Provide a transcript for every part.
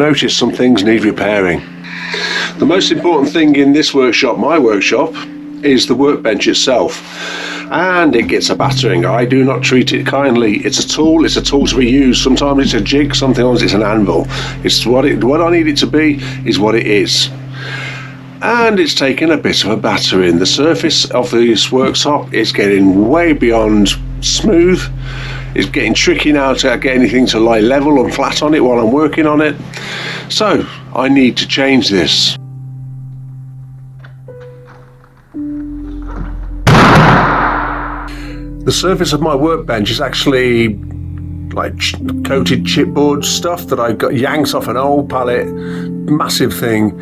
noticed some things need repairing. The most important thing in this workshop, my workshop, is the workbench itself, and it gets a battering. I do not treat it kindly. It's a tool to be used. Sometimes it's a jig, sometimes it's an anvil. It's what I need it to be is what it is. And it's taken a bit of a battering. The surface of this worktop is getting way beyond smooth. It's getting tricky now to get anything to lie level and flat on it while I'm working on it. So I need to change this. The surface of my workbench is actually like coated chipboard stuff that I got yanked off an old pallet, massive thing.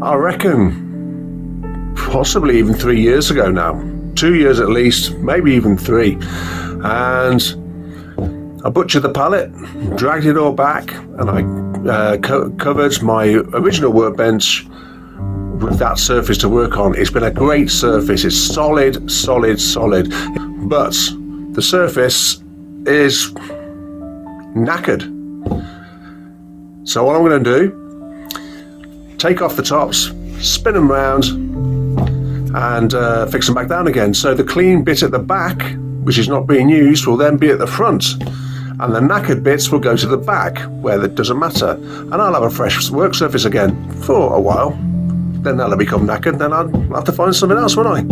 I reckon possibly even 3 years ago now, 2 years at least, maybe even 3. And I butchered the pallet, dragged it all back, and I covered my original workbench with that surface to work on. It's been a great surface. It's solid, but the surface is knackered. So what I'm going to do, take off the tops, spin them round, and fix them back down again. So the clean bit at the back, which is not being used, will then be at the front, and the knackered bits will go to the back, where that doesn't matter, and I'll have a fresh work surface again for a while. Then that'll become knackered, then I'll have to find something else, won't I?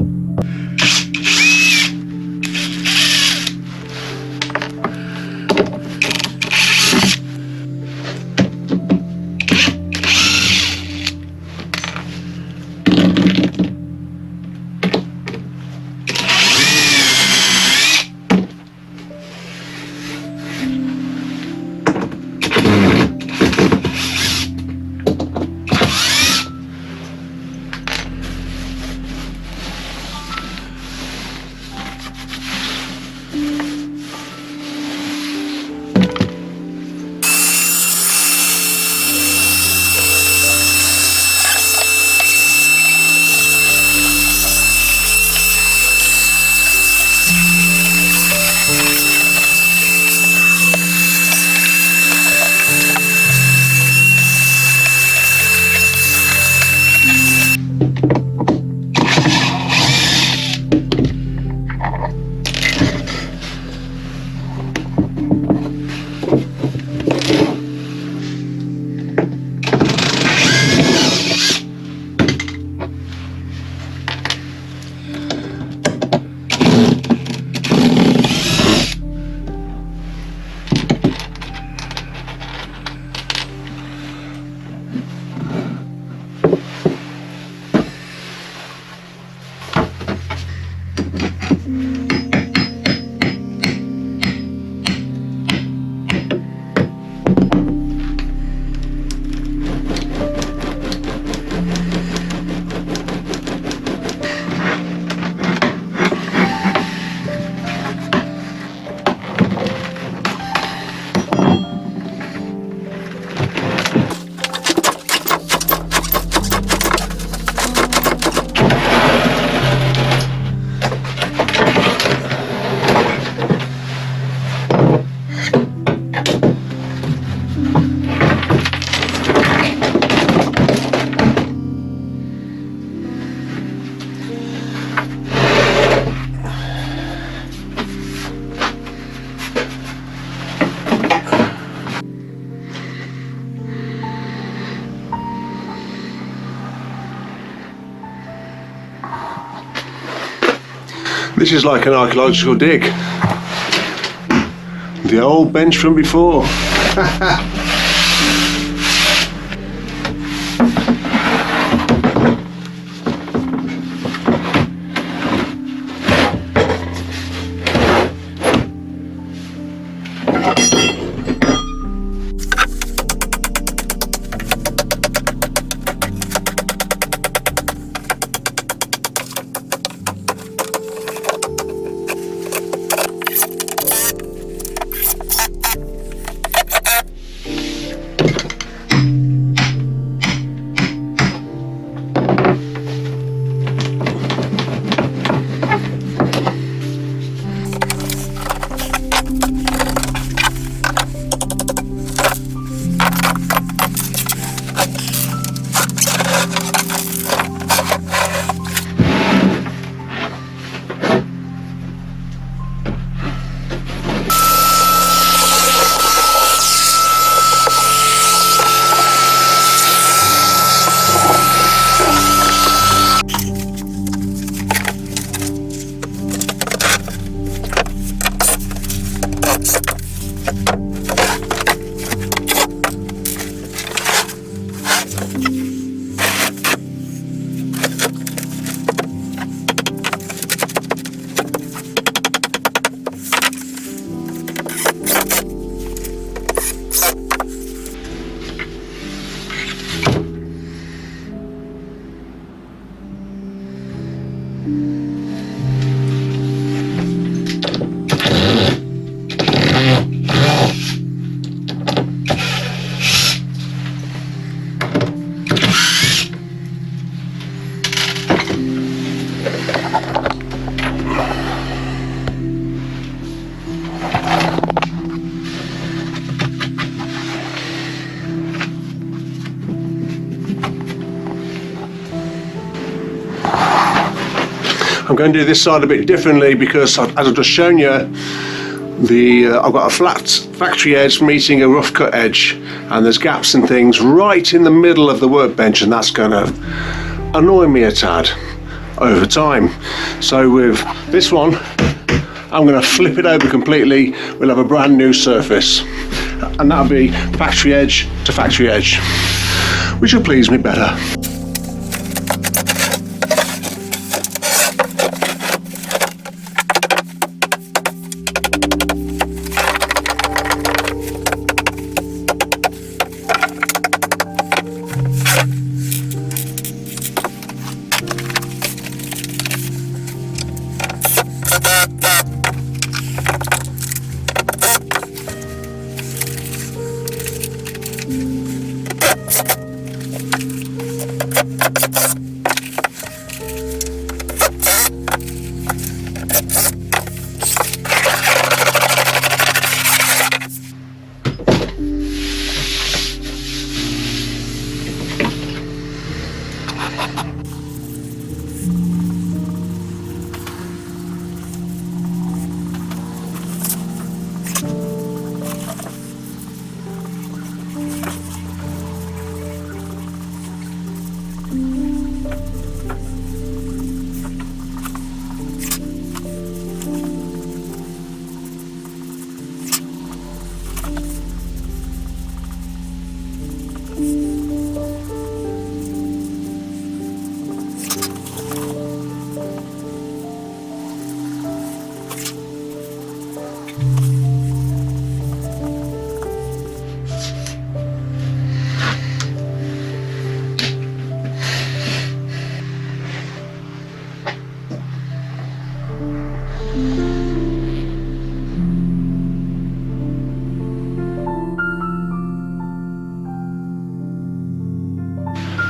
This is like an archaeological dig. The old bench from before. I'm going to do this side a bit differently because, as I've just shown you, I've got a flat factory edge meeting a rough cut edge, and there's gaps and things right in the middle of the workbench, and that's going to annoy me a tad over time. So with this one, I'm going to flip it over completely. We'll have a brand new surface, and that'll be factory edge to factory edge, which will please me better.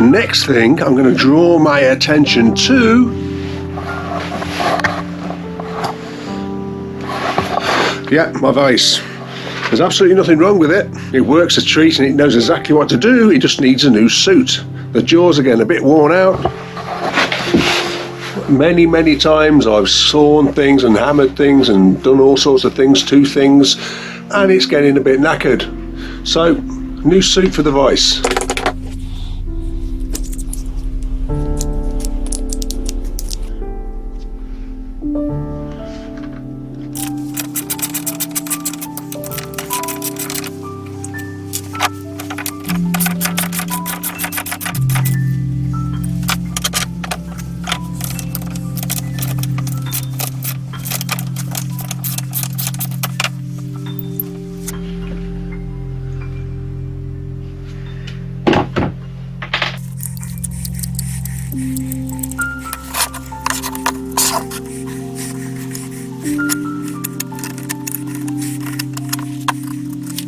Next thing, I'm going to draw my attention to my vise. There's absolutely nothing wrong with it. It works a treat and it knows exactly what to do. It just needs a new suit. The jaws are getting a bit worn out. Many times I've sawn things and hammered things and done all sorts of things to things, and it's getting a bit knackered. So, new suit for the vise.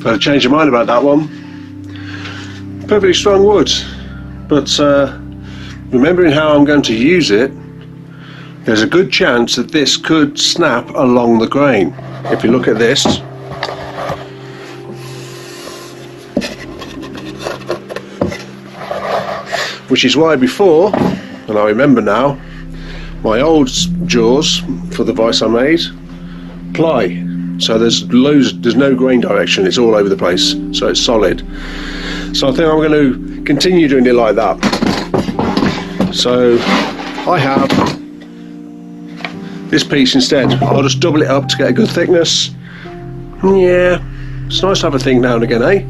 I've changed my mind about that one. Perfectly strong wood, but remembering how I'm going to use it, there's a good chance that this could snap along the grain. If you look at this, which is why before, and I remember now, my old jaws for the vise I made, ply. So there's no grain direction, it's all over the place, so it's solid. So I think I'm going to continue doing it like that. So I have this piece instead. I'll just double it up to get a good thickness. Yeah, it's nice to have a thing now and again, eh?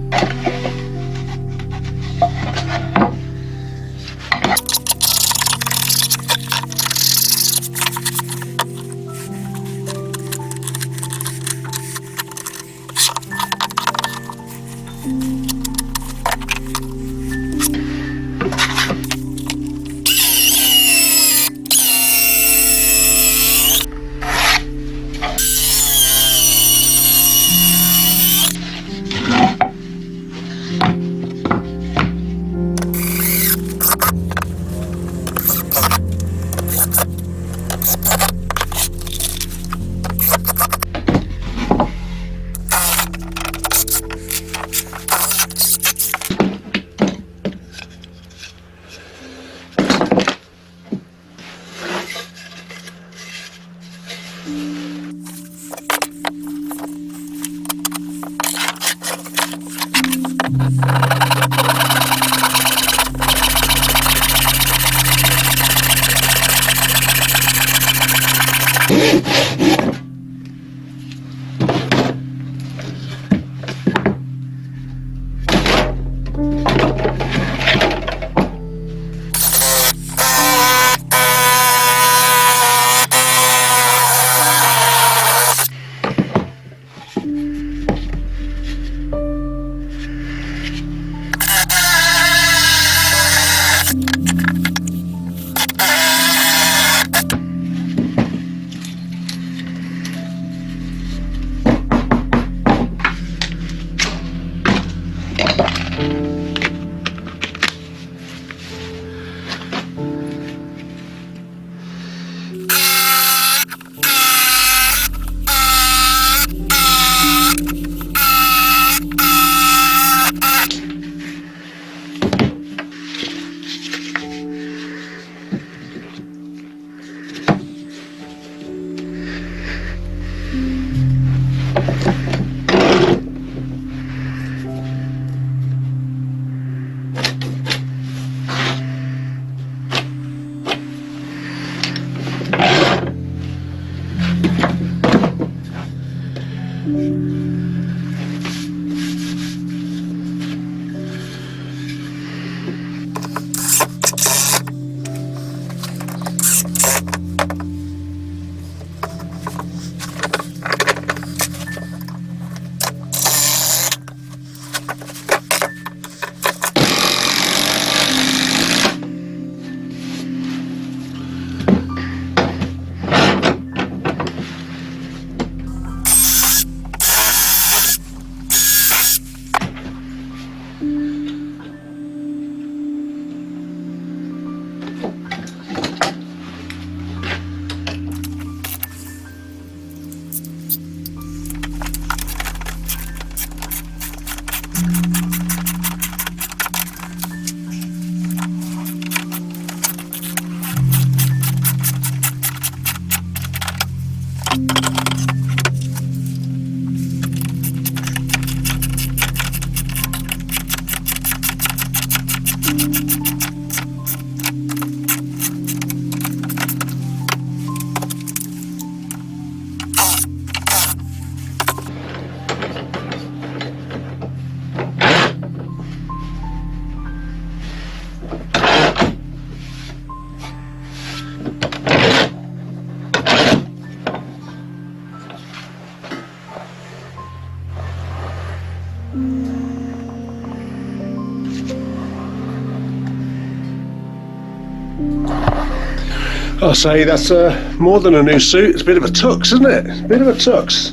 I'll say that's more than a new suit. It's a bit of a tux, isn't it? A bit of a tux.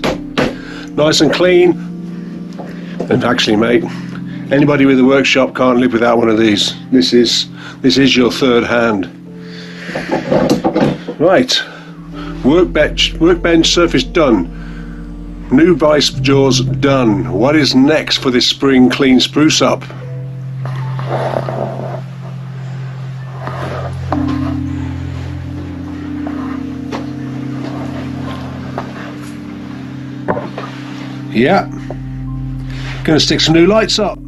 Nice and clean. And actually, mate, anybody with a workshop can't live without one of these. This is your third hand. Right. Workbench surface done. New vice jaws done. What is next for this spring clean spruce up? Yeah, gonna stick some new lights up.